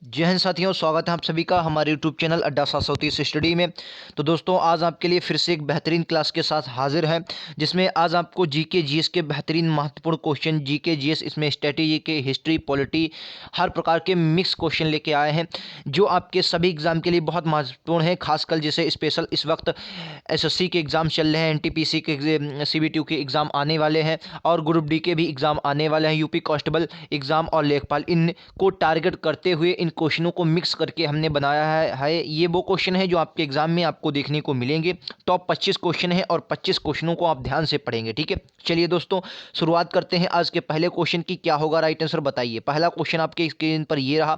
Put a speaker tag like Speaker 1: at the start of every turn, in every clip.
Speaker 1: जय हिंद साथियों, स्वागत है आप सभी का हमारे यूट्यूब चैनल अड्डा 730 स्टडी में। तो दोस्तों, आज आपके लिए फिर से एक बेहतरीन क्लास के साथ हाजिर है, जिसमें आज आपको जीके जीएस के बेहतरीन महत्वपूर्ण क्वेश्चन, जीके जीएस इसमें स्ट्रेटेजी के, हिस्ट्री, पॉलिटी, हर प्रकार के मिक्स क्वेश्चन लेके आए हैं, जो आपके सभी एग्जाम के लिए बहुत महत्वपूर्ण है। खासकर जैसे स्पेशल इस वक्त एसएससी के एग्ज़ाम चल रहे हैं, एनटीपीसी के, सीबीटी के एग्ज़ाम आने वाले हैं और ग्रुप डी के भी एग्ज़ाम आने वाले हैं, यूपी कांस्टेबल एग्ज़ाम और लेखपाल, इनको टारगेट करते हुए इन क्वेश्चनों को मिक्स करके हमने बनाया है। ये वो क्वेश्चन है जो आपके एग्जाम में आपको देखने को मिलेंगे। टॉप 25 क्वेश्चन है और 25 क्वेश्चनों को आप ध्यान से पढ़ेंगे, ठीक है। चलिए दोस्तों, शुरुआत करते हैं आज के पहले क्वेश्चन की। क्या होगा राइट आंसर बताइए। पहला क्वेश्चन आपके स्क्रीन पर ये रहा।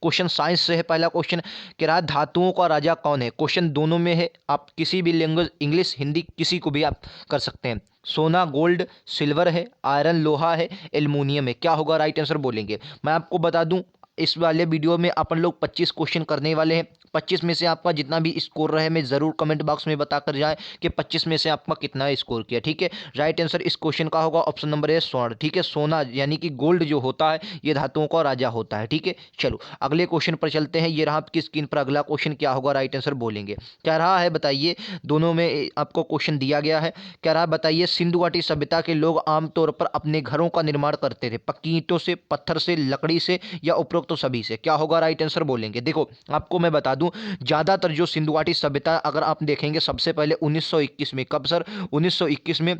Speaker 1: क्वेश्चन साइंस से है। पहला क्वेश्चन कह रहा है धातुओं का राजा कौन है। क्वेश्चन दोनों में है, आप किसी भी लैंग्वेज, इंग्लिश, हिंदी, किसी को भी आप कर सकते हैं। सोना, गोल्ड, सिल्वर है, आयरन, लोहा है, एल्युमिनियम है। क्या होगा राइट आंसर बोलेंगे। मैं आपको बता दूं, इस वाले वीडियो में अपन लोग 25 क्वेश्चन करने वाले हैं। 25 में से आपका जितना भी स्कोर रहे, मैं ज़रूर कमेंट बॉक्स में बता कर जाएं कि 25 में से आपका कितना स्कोर किया, ठीक है। राइट आंसर इस क्वेश्चन का होगा ऑप्शन नंबर ए, स्वर्ण, ठीक है। सोना यानी कि गोल्ड जो होता है, ये धातुओं का राजा होता है, ठीक है। चलो अगले क्वेश्चन पर चलते हैं। ये रहा आपकी स्क्रीन पर अगला क्वेश्चन। क्या होगा राइट आंसर बोलेंगे। क्या रहा है बताइए। दोनों में आपको क्वेश्चन दिया गया है। क्या रहा बताइए। सिंधु घाटी सभ्यता के लोग आमतौर पर अपने घरों का निर्माण करते थे पक्की ईंटों से, पत्थर से, लकड़ी से या उपरोक्त तो सभी से। क्या होगा राइट आंसर बोलेंगे। देखो आपको मैं बता दूं, ज्यादातर जो सिंधु घाटी सभ्यता अगर आप देखेंगे, सबसे पहले 1921 में, कब सर, 1921 में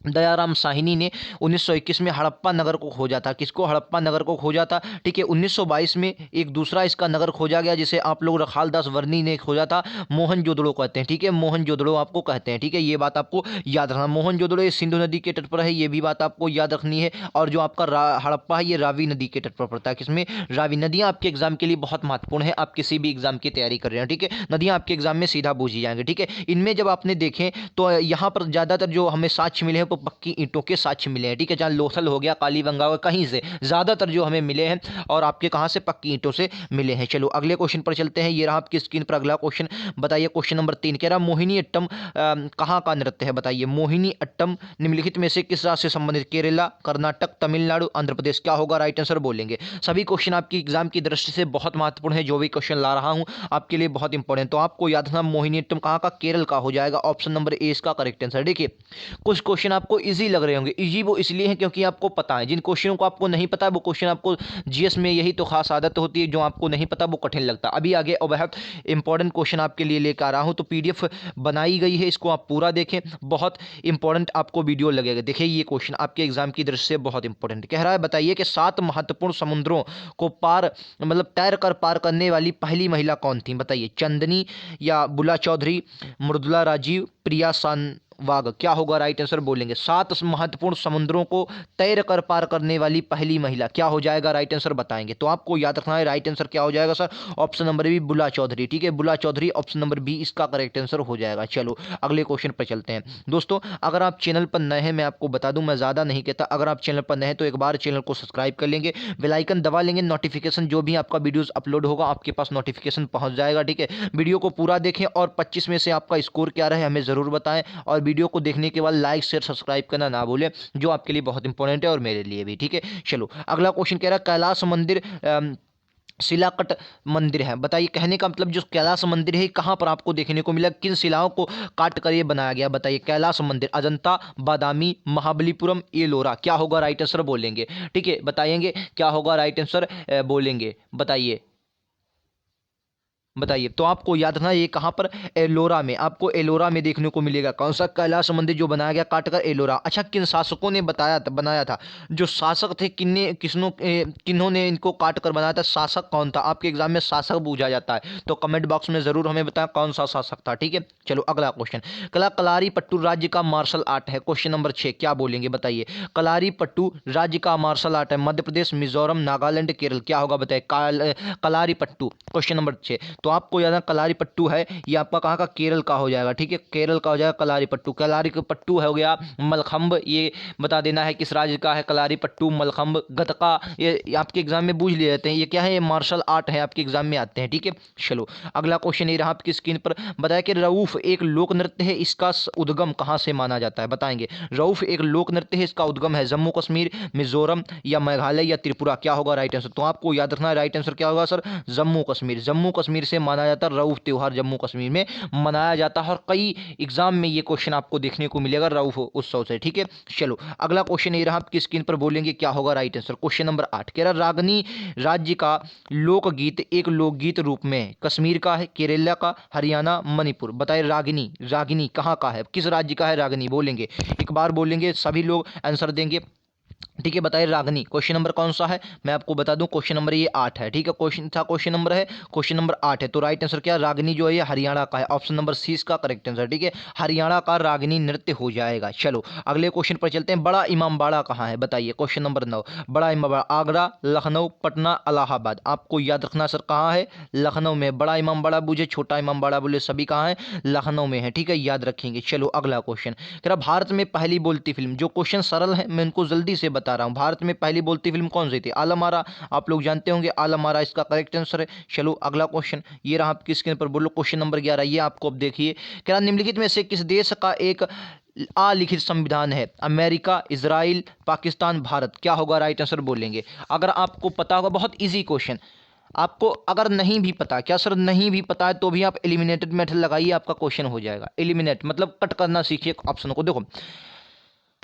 Speaker 1: दयाराम साहनी ने 1921 में हड़प्पा नगर को खोजा था। किसको, हड़प्पा नगर को खोजा था, ठीक है। 1922 में एक दूसरा इसका नगर खोजा गया, जिसे आप लोग रखालदास वर्णी ने खोजा था। मोहनजोदड़ो कहते हैं, ठीक है। मोहनजोदड़ो आपको कहते हैं, ठीक है। ये बात आपको याद रखना। मोहनजोदड़ो सिंधु नदी के तट पर है, ये भी बात आपको याद रखनी है। और जो आपका हड़प्पा है, ये रावी नदी के तट पर पड़ता है। किसमें, रावी। नदियां आपके एग्जाम के लिए बहुत महत्वपूर्ण है। आप किसी भी एग्जाम की तैयारी कर रहे हैं, ठीक है। नदियां आपके एग्जाम में सीधा बूझी जाएंगे, ठीक है। इनमें जब आपने देखें तो यहाँ पर ज्यादातर जो हमें साक्ष्य मिले हैं वो पक्की ईंटों के साक्ष्य मिले हैं, ठीक है। जहाँ लोथल हो गया, कालीबंगा हो, कहीं से ज्यादातर जो हमें मिले हैं, और आपके कहाँ से, पक्की ईंटों से मिले हैं। चलो अगले क्वेश्चन पर चलते हैं। ये रहा आपकी स्क्रीन पर अगला क्वेश्चन। बताइए क्वेश्चन नंबर 3 कह रहा मोहिनी अट्टम कहाँ का नृत्य है। बताइए मोहिनी अट्टम निम्नलिखित में से किस राज्य से संबंधित। केरला, कर्नाटक, तमिलनाडु, आंध्र प्रदेश। क्या होगा राइट आंसर बोलेंगे। सभी क्वेश्चन आपकी एग्जाम की दृष्टि से बहुत महत्वपूर्ण है। जो भी क्वेश्चन ला रहा हूं आपके लिए बहुत इंपॉर्टेंट, तो आपको याद रखना मोहिनी अट्टम कहाँ का, केरल का हो जाएगा। ऑप्शन नंबर ए इसका करेक्ट आंसर। देखिए कुछ क्वेश्चन आपको इजी लग रहे होंगे। इजी वो इसलिए है क्योंकि आपको पता है। जिन क्वेश्चनों को आपको नहीं पता है, वो क्वेश्चन आपको जीएस में, यही तो खास आदत होती है, जो आपको नहीं पता वो कठिन लगता है। अभी आगे बहुत इंपॉर्टेंट क्वेश्चन आपके लिए लेकर आ रहा हूं, तो पीडीएफ बनाई गई है, इसको आप पूरा देखें, बहुत इंपॉर्टेंट आपको वीडियो लगेगा। देखिए ये क्वेश्चन आपके एग्जाम की दृष्टि से बहुत इंपॉर्टेंट कह रहा है। बताइए कि 7 महत्वपूर्ण समुद्रों को पार, मतलब तैर कर पार करने वाली पहली महिला कौन थी। बताइए चंदनी या बुला चौधरी, मृदुला राजीव, प्रिया वाघ। क्या होगा राइट आंसर बोलेंगे। 7 महत्वपूर्ण समुद्रों को तैर कर पार करने वाली पहली महिला, क्या हो जाएगा राइट आंसर बताएंगे। तो आपको याद रखना है राइट आंसर क्या हो जाएगा सर, ऑप्शन नंबर बी बुला चौधरी, ठीक है। बुला चौधरी ऑप्शन नंबर बी इसका करेक्ट आंसर हो जाएगा। चलो अगले क्वेश्चन पर चलते हैं। दोस्तों अगर आप चैनल पर नए हैं, मैं आपको बता दूं, मैं ज्यादा नहीं कहता, अगर आप चैनल पर नए हैं तो एक बार चैनल को सब्सक्राइब कर लेंगे, बेल आइकन दबा लेंगे, नोटिफिकेशन जो भी आपका वीडियोस अपलोड होगा आपके पास नोटिफिकेशन पहुंच जाएगा, ठीक है। वीडियो को पूरा देखें और 25 में से आपका स्कोर क्या रहे हमें जरूर बताएं, और वीडियो को देखने के बाद लाइक शेयर सब्सक्राइब करना ना भूलें, जो आपके लिए बहुत इंपॉर्टेंट है और मेरे लिए भी, ठीक है। चलो अगला क्वेश्चन कह रहा है कैलाश मंदिर शिलाकट मंदिर है। बताइए कहने का मतलब जो कैलाश मंदिर है कहाँ पर आपको देखने को मिला, किन शिलाओं को काट कर ये बनाया गया। बताइए कैलाश मंदिर अजंता, बादामी, महाबलीपुरम, एलोरा। क्या होगा राइट आंसर बोलेंगे, ठीक है। बताएंगे क्या होगा राइट आंसर बोलेंगे। बताइए बताइए। तो आपको याद रखना ये कहाँ पर, एलोरा में, आपको एलोरा में देखने को मिलेगा। कौन सा, कैलाश मंदिर जो बनाया गया काट कर, एलोरा। अच्छा किन शासकों ने बनाया था, जो शासक थे, किन्होंने इनको काट कर बनाया था, शासक कौन था। आपके एग्जाम में शासक पूछा जाता है, तो कमेंट बॉक्स में जरूर हमें बताएं कौन सा शासक था, ठीक है। चलो अगला क्वेश्चन। कलारी पट्टू राज्य का मार्शल आर्ट है। क्वेश्चन नंबर 6 क्या बोलेंगे। बताइए कलारी पट्टू राज्य का मार्शल आर्ट है। मध्य प्रदेश, मिजोरम, नागालैंड, केरल। क्या होगा बताइए कलारी पट्टू, क्वेश्चन नंबर 6। तो आपको याद है कलारीपट्टू है ये आपका कहाँ का, केरल का हो जाएगा। ठीक है, केरल का हो जाएगा कलारीपट्टू। कलारीपट्टू हो गया। मलखम्ब ये बता देना है किस राज्य का है कलारीपट्टू, मलखम्ब। गतका ये आपके एग्जाम में पूछ लिए जाते हैं, ये क्या है, ये मार्शल आर्ट है, आपके एग्जाम में आते हैं। ठीक है, चलो अगला क्वेश्चन ये रहा आपकी स्क्रीन पर। बताया कि रऊफ एक लोक नृत्य है, इसका उद्गम कहाँ से माना जाता है, बताएंगे। रऊफ एक लोक नृत्य है, इसका उद्गम है जम्मू कश्मीर, मिजोरम या मेघालय या त्रिपुरा। क्या होगा राइट आंसर, तो आपको याद रखना है राइट आंसर क्या होगा सर, जम्मू कश्मीर। जम्मू कश्मीर से माना जाता है रऊफ त्योहार, जम्मू कश्मीर में मनाया जाता है और कई एग्जाम में ये क्वेश्चन आपको देखने को मिलेगा रऊफ उत्सव से। ठीक है, चलो अगला क्वेश्चन ये रहा आपकी स्क्रीन पर, बोलेंगे क्या होगा राइट आंसर। क्वेश्चन नंबर 8 कह रहा रागनी राज्य का लोकगीत एक लोकगीत रूप में कश्मीर का है, केरला का, हरियाणा, मणिपुर। बताइए रागिनी, रागिनी कहाँ का है, किस राज्य का है रागिनी, बोलेंगे एक बार, बोलेंगे सभी लोग आंसर देंगे। ठीक है, बताइए रागनी। क्वेश्चन नंबर कौन सा है मैं आपको बता दूं, क्वेश्चन नंबर ये 8 है। ठीक है, क्वेश्चन था क्वेश्चन नंबर है, क्वेश्चन नंबर 8 है। तो राइट आंसर क्या, रागनी जो है ये हरियाणा का है, ऑप्शन नंबर सी इसका करेक्ट आंसर। ठीक है, हरियाणा का रागनी नृत्य हो जाएगा। चलो अगले क्वेश्चन पर चलते हैं। बड़ा इमामबाड़ा कहाँ है, बताइए। क्वेश्चन नंबर 9, बड़ा इमामबाड़ा आगरा, लखनऊ, पटना, इलाहाबाद। आपको याद रखना सर कहाँ है, लखनऊ में। बड़ा इमामबाड़ा बोले, छोटा इमामबाड़ा बोले, सभी कहाँ है, लखनऊ में है। ठीक है, याद रखेंगे। चलो अगला क्वेश्चन कह रहा भारत में पहली बोलती फिल्म, जो क्वेश्चन सरल है मैं उनको जल्दी से बता रहा हूँ। भारत में पहली बोलती फिल्म कौन सी थी, आलम आरा। आप लोग जानते होंगे आलम आरा इसका करेक्ट आंसर है। चलो अगला क्वेश्चन ये रहा आपकी स्क्रीन पर, बोलो क्वेश्चन नंबर 11 ये आपको अब देखिए। कह रहा निम्नलिखित में से किस देश का एक अलिखित संविधान है, अमेरिका, इजराइल, पाकिस्तान, भारत। क्या होगा राइट आंसर, बोलेंगे। अगर आपको पता होगा, बहुत इजी क्वेश्चन, आपको अगर नहीं भी पता, क्या सर नहीं भी पता है तो भी आप एलिमिनेटेड मेथड लगाइए, आपका क्वेश्चन हो जाएगा। एलिमिनेट मतलब कट करना सीखिए ऑप्शन को। देखो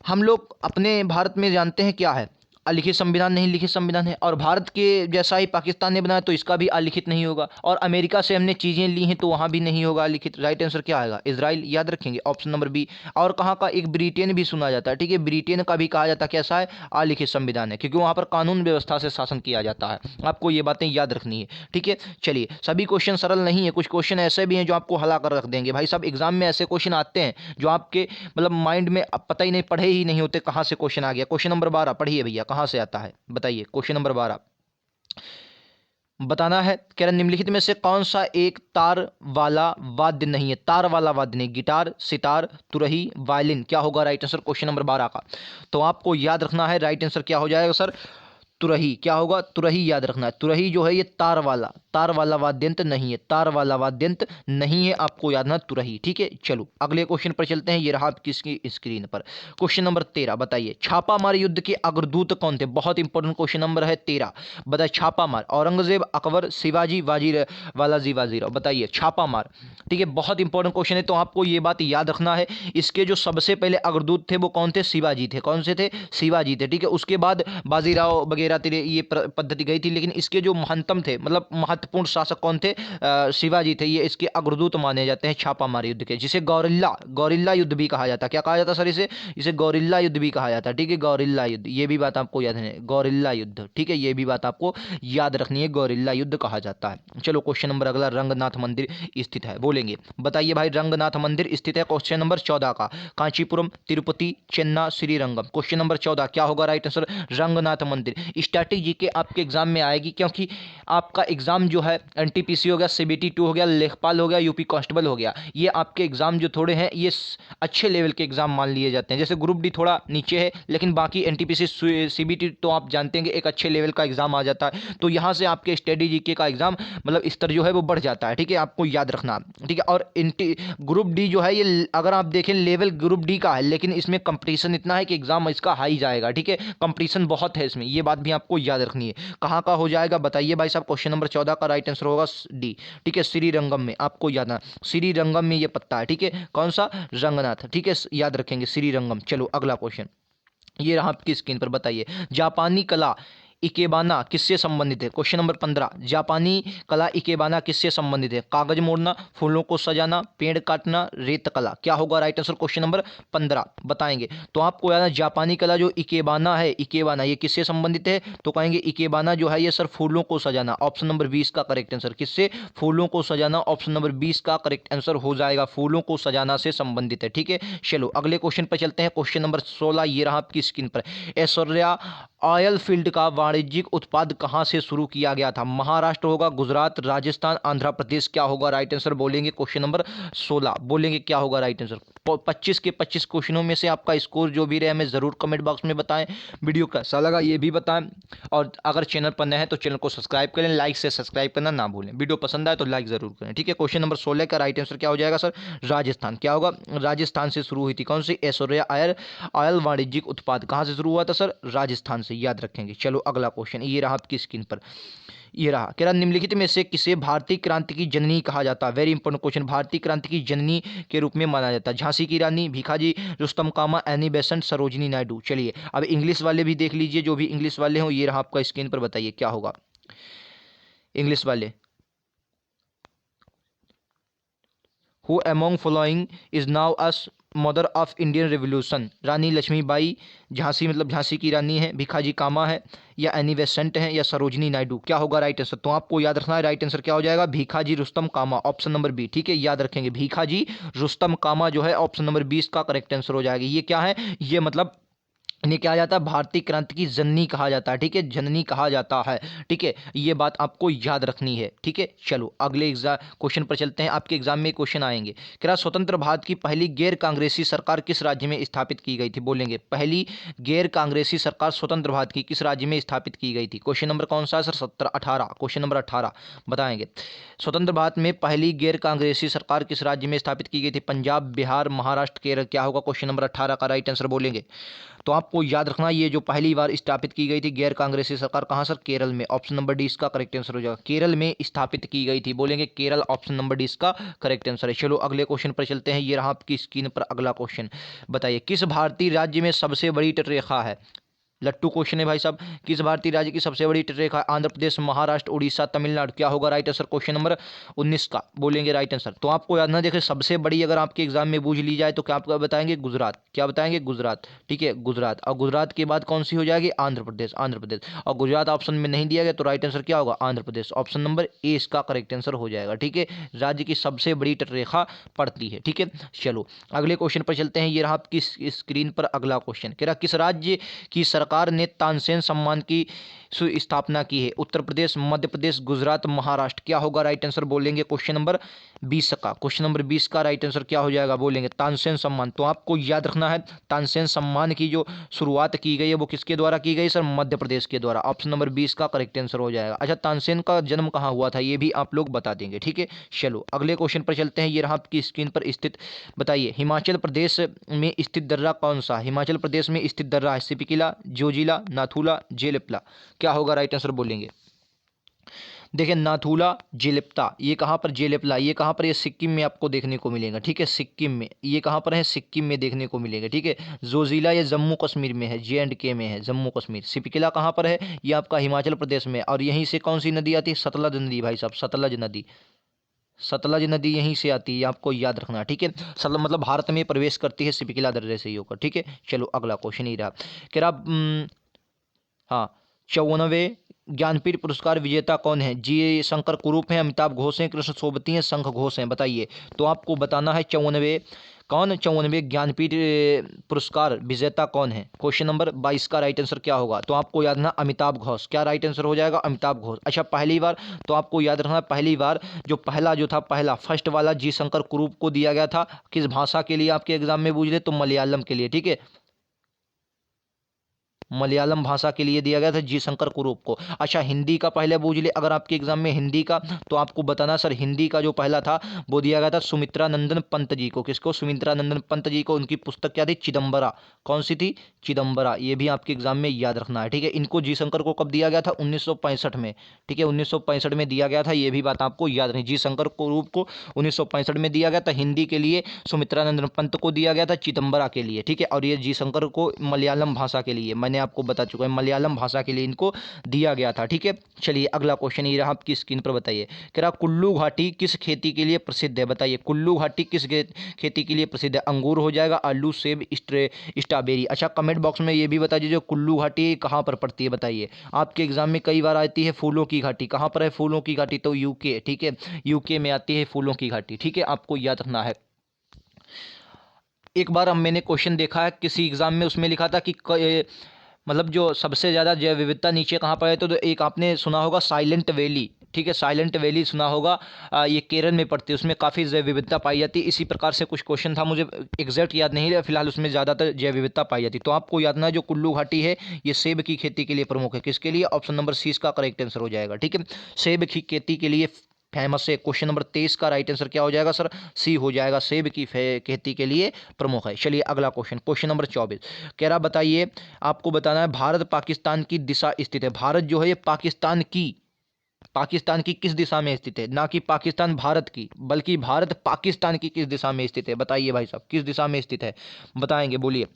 Speaker 1: हम लोग अपने भारत में जानते हैं क्या है, अलिखित संविधान नहीं लिखित संविधान है। और भारत के जैसा ही पाकिस्तान ने बनाया तो इसका भी अलिखित नहीं होगा। और अमेरिका से हमने चीज़ें ली हैं तो वहाँ भी नहीं होगा अलिखित। राइट आंसर क्या आएगा, इजराइल। याद रखेंगे ऑप्शन नंबर बी। और कहाँ का, एक ब्रिटेन भी सुना जाता है। ठीक है, ब्रिटेन का भी कहा जाता है कैसा है, अलिखित संविधान है, क्योंकि वहाँ पर कानून व्यवस्था से शासन किया जाता है। आपको ये बातें याद रखनी है। ठीक है, चलिए सभी क्वेश्चन सरल नहीं है, कुछ क्वेश्चन ऐसे भी हैं जो आपको हला कर रख देंगे। भाई साहब एग्जाम में ऐसे क्वेश्चन आते हैं जो आपके मतलब माइंड में पता ही नहीं, पढ़े ही नहीं होते कहाँ से क्वेश्चन आ गया। क्वेश्चन नंबर 12 पढ़िए भैया, कहाँ से आता है बताइए। क्वेश्चन नंबर 12 बताना है। कह रहा निम्नलिखित में से कौन सा एक तार वाला वाद्य नहीं है, तार वाला वाद्य नहीं, गिटार, सितार, तुरही, वायलिन। क्या होगा राइट आंसर क्वेश्चन नंबर 12 का, तो आपको याद रखना है राइट आंसर क्या हो जाएगा सर, तुरही। क्या होगा, तुरही याद रखना है। तुरही जो है ये तार वाला वाद्यंत्र नहीं है, तार वाला वाद्यंत्र नहीं है, आपको याद रखना तुरही। ठीक है, चलो अगले क्वेश्चन पर चलते हैं। ये रहा किसकी स्क्रीन पर, क्वेश्चन नंबर 13 बताइए। छापामार युद्ध के अग्रदूत कौन थे, बहुत इंपॉर्टेंट क्वेश्चन नंबर है 13। बताइए छापामार, औरंगजेब, अकबर, शिवाजी, वालाजी बाजीराव। बताइए छापामार। ठीक है, बहुत इंपॉर्टेंट क्वेश्चन है, तो आपको ये बात याद रखना है। इसके जो सबसे पहले अग्रदूत थे वो कौन थे, शिवाजी थे। कौन से थे, शिवाजी थे। ठीक है, उसके बाद बाजीराव वगैरह तेरे ये पद्धति गई थी, लेकिन इसके जो महंतम थे मतलब महत्वपूर्ण शासक कौन थे, शिवाजी थे। ये इसके अग्रदूत माने जाते हैं छापामार युद्ध के, जिसे गौरिल्ला युद्ध भी कहा जाता है। क्या कहा जाता है सर इसे गौरिल्ला युद्ध भी कहा जाता है। ठीक है, गौरिल्ला युद्ध, ये भी बात आपको याद है, गौरिल्ला युद्ध। ठीक है, ये भी बात आपको याद रखनी है, गौरिल्ला युद्ध कहा जाता है। चलो क्वेश्चन नंबर अगला, रंगनाथ मंदिर स्थित है, बोलेंगे। बताइए भाई रंगनाथ मंदिर स्थित है, क्वेश्चन नंबर 14 का, कांचीपुरम, तिरुपति, चेन्नई, श्रीरंगम। क्वेश्चन नंबर 14 क्या होगा राइट आंसर, रंगनाथ मंदिर। स्टैटिक जीके आपके एग्जाम में आएगी, क्योंकि आपका एग्जाम जो है एनटीपीसी हो गया, सीबीटी 2 हो गया, लेखपाल हो गया, यूपी कांस्टेबल हो गया, ये आपके एग्जाम जो थोड़े हैं ये अच्छे लेवल के एग्जाम मान लिए जाते हैं। जैसे ग्रुप डी थोड़ा नीचे है, लेकिन बाकी एनटीपीसी सीबीटी तो आप जानते हैं एक अच्छे लेवल का एग्जाम आ जाता है। तो यहाँ से आपके स्टडी जीके का एग्जाम मतलब स्तर जो है वो बढ़ जाता है। ठीक है, आपको याद रखना। ठीक है, और ग्रुप डी जो है ये अगर आप देखें लेवल ग्रुप डी का है, लेकिन इसमें कंपटीशन इतना है कि एग्जाम इसका हाई जाएगा। ठीक है, कंपटीशन बहुत है इसमें, ये बात भी आपको याद रखनी है। कहाँ का हो जाएगा बताइए भाई साहब, क्वेश्चन नंबर 14 का राइट आंसर होगा डी। ठीक है, श्रीरंगम में, आपको याद है श्रीरंगम में ये पत्ता है। ठीक है, कौन सा, रंगनाथ। ठीक है, याद रखेंगे श्रीरंगम। चलो अगला क्वेश्चन ये रहा आपकी स्क्रीन पर, बताइए जापानी कला इकेबाना किससे संबंधित है। क्वेश्चन नंबर 15, जापानी कला इकेबाना किससे संबंधित है, कागज मोड़ना, फूलों को सजाना, पेड़ काटना, रेत कला। क्या होगा राइट आंसर क्वेश्चन नंबर 15 बताएंगे। तो आपको याद है जापानी कला जो इकेबाना है, इकेबाना ये किससे संबंधित है, तो कहेंगे इकेबाना जो है ये सर फूलों को सजाना, ऑप्शन नंबर 20 का करेक्ट आंसर। किससे, फूलों को सजाना, ऑप्शन नंबर 20 का करेक्ट आंसर हो जाएगा, फूलों को सजाना से संबंधित है। ठीक है, चलो अगले क्वेश्चन पर चलते हैं। क्वेश्चन नंबर 16 ये रहा आपकी स्क्रीन पर। ऐश्वर्या ऑयल फील्ड का वाणिज्यिक उत्पाद कहाँ से शुरू किया गया था? महाराष्ट्र होगा, गुजरात, राजस्थान, आंध्र प्रदेश। क्या होगा राइट आंसर बोलेंगे? क्वेश्चन नंबर 16 बोलेंगे क्या होगा राइट आंसर? 25 के 25 क्वेश्चनों में से आपका स्कोर जो भी रहे हमें जरूर कमेंट बॉक्स में बताएं। वीडियो कैसा लगा ये भी बताएं, और अगर चैनल पर नए हैं तो चैनल को सब्सक्राइब करें, लाइक से सब्सक्राइब करना ना भूलें। वीडियो पसंद आए तो लाइक जरूर करें, ठीक है। क्वेश्चन नंबर 16 का राइट आंसर क्या हो जाएगा सर? राजस्थान। क्या होगा? राजस्थान से शुरू हुई थी कौन सी? ऐश्वर्या ऑयल वाणिज्यिक उत्पाद कहाँ से शुरू हुआ था सर? राजस्थान से, याद रखेंगे। चलो अगला क्वेश्चन, ये रहा आपकी स्क्रीन पर, ये रहा। कह रहा निम्नलिखित में से किसे भारतीय क्रांति की जननी कहा जाता है? Very important question. भारतीय क्रांति की जननी के रूप में माना जाता है। झांसी की रानी, भीखाजी, रुस्तम कामा, एनी बेसेंट, सरोजिनी नायडू। चलिए अब इंग्लिश वाले भी देख लीजिए, जो भी इंग्लिश वाले हो, ये रहा आपका स्क्रीन पर, बताइए क्या होगा इंग्लिश वाले। Who among following is known as mother of Indian revolution? Rani Lakshmibai, Jhansi मतलब झांसी की रानी है, भिखाजी कामा है, या एनी बेसेंट है, या सरोजिनी नायडू? क्या होगा राइट आंसर? तो आपको याद रखना है राइट आंसर क्या हो जाएगा? भिखाजी रुस्तम कामा, ऑप्शन नंबर बी, ठीक है, याद रखेंगे। भिखाजी रुस्तम कामा जो है ऑप्शन नंबर 20 का करेक्ट आंसर हो जाएगा। ये क्या है? ये मतलब इन्हें क्या जाता है? भारतीय क्रांति की जननी कहा जाता है, ठीक है, जननी कहा जाता है, ठीक है। ये बात आपको याद रखनी है, ठीक है। चलो अगले एग्जाम क्वेश्चन पर चलते हैं। आपके एग्जाम में क्वेश्चन आएंगे। क्या स्वतंत्र भारत की पहली गैर कांग्रेसी सरकार किस राज्य में स्थापित की गई थी? बोलेंगे पहली गैर कांग्रेसी सरकार स्वतंत्र भारत की किस राज्य में स्थापित की गई थी? क्वेश्चन नंबर कौन सा है सर? 17 18। क्वेश्चन नंबर 18 बताएंगे। स्वतंत्र भारत में पहली गैर कांग्रेसी सरकार किस राज्य में स्थापित की गई थी? पंजाब, बिहार, महाराष्ट्र, केरल। क्या होगा क्वेश्चन नंबर 18 का राइट आंसर बोलेंगे? तो आपको याद रखना, ये जो पहली बार स्थापित की गई थी गैर कांग्रेसी सरकार, कहाँ सर? केरल में। ऑप्शन नंबर डी इसका करेक्ट आंसर हो जाएगा। केरल में स्थापित की गई थी, बोलेंगे केरल, ऑप्शन नंबर डी इसका करेक्ट आंसर है। चलो अगले क्वेश्चन पर चलते हैं। ये रहा आपकी स्क्रीन पर अगला क्वेश्चन, बताइए किस भारतीय राज्य में सबसे बड़ी तटरेखा है? लट्टू क्वेश्चन है भाई साहब। किस भारतीय राज्य की सबसे बड़ी तटरेखा? आंध्र प्रदेश, महाराष्ट्र, उड़ीसा, तमिलनाडु। क्या होगा राइट आंसर? क्वेश्चन नंबर 19 का बोलेंगे राइट आंसर। तो आपको याद ना, देखें सबसे बड़ी अगर आपके एग्जाम में पूछ ली जाए तो क्या आपको बताएंगे? गुजरात। क्या बताएंगे? गुजरात, ठीक है, गुजरात। और गुजरात के बाद कौन सी हो जाएगी? आंध्र प्रदेश, आंध्र प्रदेश। और गुजरात ऑप्शन में नहीं दिया गया तो राइट आंसर क्या होगा? Andhra Pradesh, option number A इसका करेक्ट आंसर हो जाएगा, ठीक है। राज्य की सबसे बड़ी तटरेखा पड़ती है, ठीक है। चलो अगले क्वेश्चन पर चलते हैं। ये रहा आपकी स्क्रीन पर अगला क्वेश्चन। कह रहा किस राज्य की सरकार ने तानसेन सम्मान की स्थापना की है? उत्तर प्रदेश, मध्य प्रदेश, गुजरात, महाराष्ट्र। क्या होगा राइट आंसर बोलेंगे? क्वेश्चन नंबर 20 का, क्वेश्चन नंबर 20 का राइट आंसर क्या हो जाएगा? बोलेंगे तानसेन सम्मान। तो आपको याद रखना है, तानसेन सम्मान की जो शुरुआत की गई है वो किसके द्वारा की गई सर? मध्य प्रदेश के द्वारा, ऑप्शन नंबर 20 का करेक्ट आंसर हो जाएगा। अच्छा, तानसेन का जन्म कहाँ हुआ था ये भी आप लोग बता देंगे, ठीक है। चलो अगले क्वेश्चन पर चलते हैं। ये रहा आपकी स्क्रीन पर स्थित, बताइए हिमाचल प्रदेश में स्थित दर्रा कौन सा? हिमाचल प्रदेश में स्थित दर्रा है सिपिकिला, जोजिला, नाथुला, जेलिपला। क्या होगा राइट आंसर बोलेंगे? देखिए नाथुला, जेलिप्ता, ये कहाँ पर? जेलिपला ये कहाँ पर? ये सिक्किम में आपको देखने को मिलेगा, ठीक है, सिक्किम में। ये कहाँ पर है? सिक्किम में देखने को मिलेगा, ठीक है। जोजिला ये जम्मू कश्मीर में है, JNK में है, जम्मू कश्मीर। सिपिकिला कहाँ पर है? ये आपका हिमाचल प्रदेश में। और यहीं से कौन सी नदी आती है? सतलज नदी भाई साहब, सतलज नदी, सतलज नदी यहीं से आती है, आपको याद रखना, ठीक है। सतलज मतलब भारत में प्रवेश करती है सिपिकिला दर्रे से ही होकर, ठीक है। चलो अगला क्वेश्चन ही रहा। कह रहा हाँ 54वें ज्ञानपीठ पुरस्कार विजेता कौन है? जी शंकर कुरूप हैं, अमिताभ घोष हैं, कृष्ण सोबती हैं, शंख घोष हैं। बताइए। तो आपको बताना है 54वें ज्ञानपीठ पुरस्कार विजेता कौन है? क्वेश्चन नंबर 22 का राइट आंसर क्या होगा? तो आपको याद रखना अमिताभ घोष। क्या राइट आंसर हो जाएगा? अमिताभ घोष। अच्छा पहली बार, तो आपको याद रखना पहली बार जो पहला फर्स्ट वाला जी शंकर कुरूप को दिया गया था, किस भाषा के लिए आपके एग्जाम में पूछ ले तो मलयालम के लिए, ठीक है, मलयालम भाषा के लिए दिया गया था जी शंकर कुरूप को। अच्छा हिंदी का पहले पूछ ले अगर आपके एग्जाम में हिंदी का, तो आपको बताना सर हिंदी का जो पहला था वो दिया गया था सुमित्रा नंदन पंत जी को। किसको? सुमित्रा नंदन पंत जी को। उनकी पुस्तक क्या थी? चिदम्बरा। कौन सी थी? चिदम्बरा। ये भी आपके एग्जाम में याद रखना है, ठीक है। इनको जी शंकर को कब दिया गया था? 1965 में, ठीक है, 1965 में दिया गया था। ये भी बात आपको याद रखनी, जी शंकर कुरूप को 1965 में दिया गया था। हिंदी के लिए सुमित्रा नंदन पंत को दिया गया था, चिदम्बरा के लिए, ठीक है। और ये जी शंकर को मलयालम भाषा के लिए, मैंने आपको बता चुका है, मलयालम भाषा के लिए इनको दिया गया था, ठीक है। चलिए अगला क्वेश्चन ये रहा आपकी स्क्रीन पर, बताइए कह रहा कुल्लू घाटी किस खेती के लिए प्रसिद्ध है? बताइए कुल्लू घाटी किस खेती के लिए प्रसिद्ध है? अंगूर हो जाएगा, आलू, सेब, स्ट्रॉबेरी। अच्छा कमेंट बॉक्स में ये भी बता दीजिए कुल्लू घाटी कहाँ पर पड़ती है? बताइए। आपके एग्जाम में कई बार आती है फूलों की घाटी। कहाँ पर है फूलों की घाटी? तो यूके, ठीक है, यूके में आती है फूलों की घाटी, ठीक है, आपको याद रखना है। एक बार मैंने क्वेश्चन देखा है किसी एग्जाम में, उसमें लिखा था कि मतलब जो सबसे ज़्यादा जैव विविधता नीचे कहाँ पर है, तो एक आपने सुना होगा साइलेंट वैली, ठीक है, साइलेंट वैली सुना होगा, ये केरल में पड़ती है, उसमें काफ़ी जैव विविधता पाई जाती है। इसी प्रकार से कुछ क्वेश्चन था, मुझे एग्जैक्ट याद नहीं है फिलहाल, उसमें ज़्यादातर जैव विविधता पाई जाती है। तो आपको याद ना, जो कुल्लू घाटी है ये सेब की खेती के लिए प्रमुख है। किसके लिए? ऑप्शन नंबर सी इसका करेक्ट आंसर हो जाएगा, ठीक है, सेब की खेती के लिए फेमस है। क्वेश्चन नंबर 23 का राइट आंसर क्या हो जाएगा सर? सी हो जाएगा, सेब की खेती के लिए प्रमुख है। चलिए अगला क्वेश्चन, क्वेश्चन नंबर 24 कह रहा, बताइए, आपको बताना है भारत पाकिस्तान की दिशा स्थित है। भारत जो है ये पाकिस्तान की किस दिशा में स्थित है? ना कि पाकिस्तान भारत की, बल्कि भारत पाकिस्तान की किस दिशा में स्थित है? बताइए भाई साहब, किस दिशा में स्थित है? बताएंगे, बोलिए,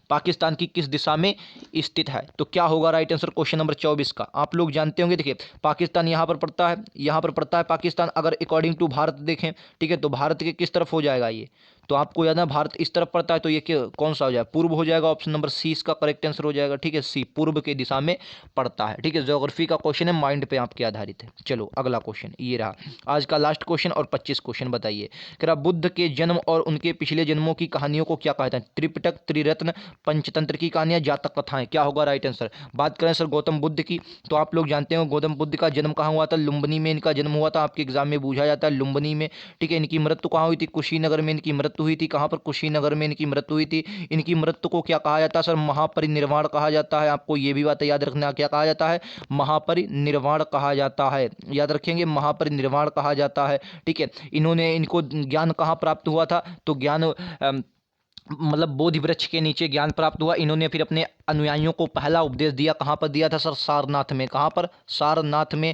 Speaker 1: पाकिस्तान की किस दिशा में स्थित है? तो क्या होगा राइट आंसर क्वेश्चन नंबर 24 का? आप लोग जानते होंगे, देखिए पाकिस्तान यहाँ पर पड़ता है, यहाँ पर पड़ता है पाकिस्तान। अगर अकॉर्डिंग टू भारत देखें, ठीक है, तो भारत के किस तरफ हो जाएगा ये? तो आपको याद है भारत इस तरफ पड़ता है, तो ये कौन सा हो जाएगा? पूर्व हो जाएगा। ऑप्शन नंबर सी इसका करेक्ट आंसर हो जाएगा, ठीक है, सी पूर्व की दिशा में पड़ता है, ठीक है। ज्योग्राफी का क्वेश्चन है, माइंड पे आपके आधारित है। चलो अगला क्वेश्चन ये रहा आज का लास्ट क्वेश्चन, और 25 क्वेश्चन बताइए। कह रहा, बुद्ध के जन्म और उनके पिछले जन्मों की कहानियों को क्या कहते हैं? त्रिपिटक, त्रिरत्न, पंचतंत्र की कहानियां, जातक कथाएं, क्या होगा राइट आंसर? बात करें सर गौतम बुद्ध की, तो आप लोग जानते हो गौतम बुद्ध का जन्म कहाँ हुआ था? लुम्बिनी में इनका जन्म हुआ था, आपके एग्जाम में पूछा जाता है लुम्बिनी में, ठीक है। इनकी मृत्यु कहाँ हुई थी? कुशीनगर में इनकी मृत्यु हुई थी। कहाँ पर? कुशीनगर में इनकी मृत्यु हुई थी। इनकी मृत्यु को क्या कहा जाता है सर? महापरिनिर्वाण कहा जाता है। आपको ये भी बात याद रखना, क्या कहा जाता है? महापरिनिर्वाण कहा जाता है, याद रखेंगे, महापरिनिर्वाण कहा जाता है, ठीक है। इनको ज्ञान कहाँ प्राप्त हुआ था? तो ज्ञान मतलब बोधि वृक्ष के नीचे ज्ञान प्राप्त हुआ। इन्होंने फिर अपने अनुयायियों को पहला उपदेश दिया, कहाँ पर दिया था सर? सारनाथ में। कहाँ पर? सारनाथ में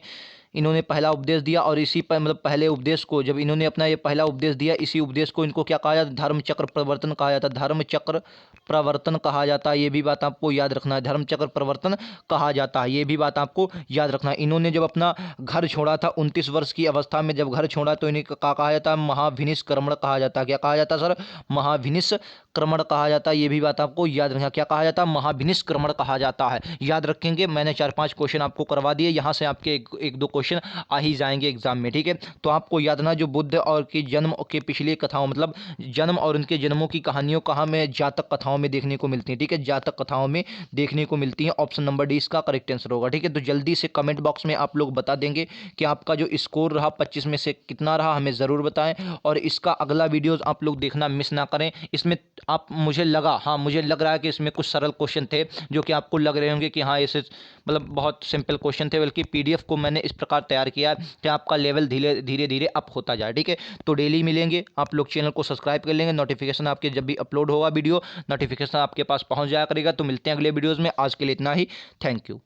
Speaker 1: इन्होंने पहला उपदेश दिया। और इसी पर मतलब पहले उपदेश को, जब इन्होंने अपना ये पहला उपदेश दिया, इसी उपदेश को इनको क्या कहा जाता है? धर्म चक्र प्रवर्तन कहा जाता है। धर्म चक्र प्रवर्तन कहा जाता है, ये भी बात आपको याद रखना है। धर्म चक्र प्रवर्तन कहा जाता है, ये भी बात आपको याद रखना है। इन्होंने जब अपना घर छोड़ा था 29 वर्ष की अवस्था में, जब घर छोड़ा, तो इन्हें क्या कहा जाता है? महाभिनिष्क्रमण कहा जाता है। क्या कहा जाता है सर? महाभिनिष्क्रमण कहा जाता है, ये भी बात आपको याद रखना। क्या कहा जाता है? महाभिनिष्क्रमण कहा जाता है, याद रखेंगे। मैंने 4-5 क्वेश्चन आपको करवा दिए, यहाँ से आपके एक दो क्वेश्चन आ ही जाएंगे एग्जाम में, ठीक है। तो आपको याद रखना, जो बुद्ध और के जन्म के पिछली कथाओं, मतलब जन्म और उनके जन्मों की कहानियों कहाँ में? जातक कथाओं में देखने को मिलती है, ठीक है, जातक कथाओं में देखने को मिलती है। ऑप्शन नंबर डी इसका करेक्ट आंसर होगा, ठीक है। तो जल्दी से कमेंट बॉक्स में आप लोग बता देंगे कि आपका जो स्कोर रहा 25 में से कितना रहा, हमें ज़रूर बताएं। और इसका अगला वीडियोज़ आप लोग देखना मिस ना करें। इसमें आप, मुझे लग रहा है कि इसमें कुछ सरल क्वेश्चन थे जो कि आपको लग रहे होंगे कि हाँ ऐसे मतलब बहुत सिंपल क्वेश्चन थे, बल्कि पीडीएफ को मैंने इस प्रकार तैयार किया है कि आपका लेवल धीरे धीरे अप होता जाए, ठीक है। तो डेली मिलेंगे, आप लोग चैनल को सब्सक्राइब कर लेंगे, नोटिफिकेशन आपके जब भी अपलोड होगा वीडियो, नोटिफिकेशन आपके पास पहुंच जाया करेगा। तो मिलते हैं अगले वीडियोज़ में, आज के लिए इतना ही, थैंक यू।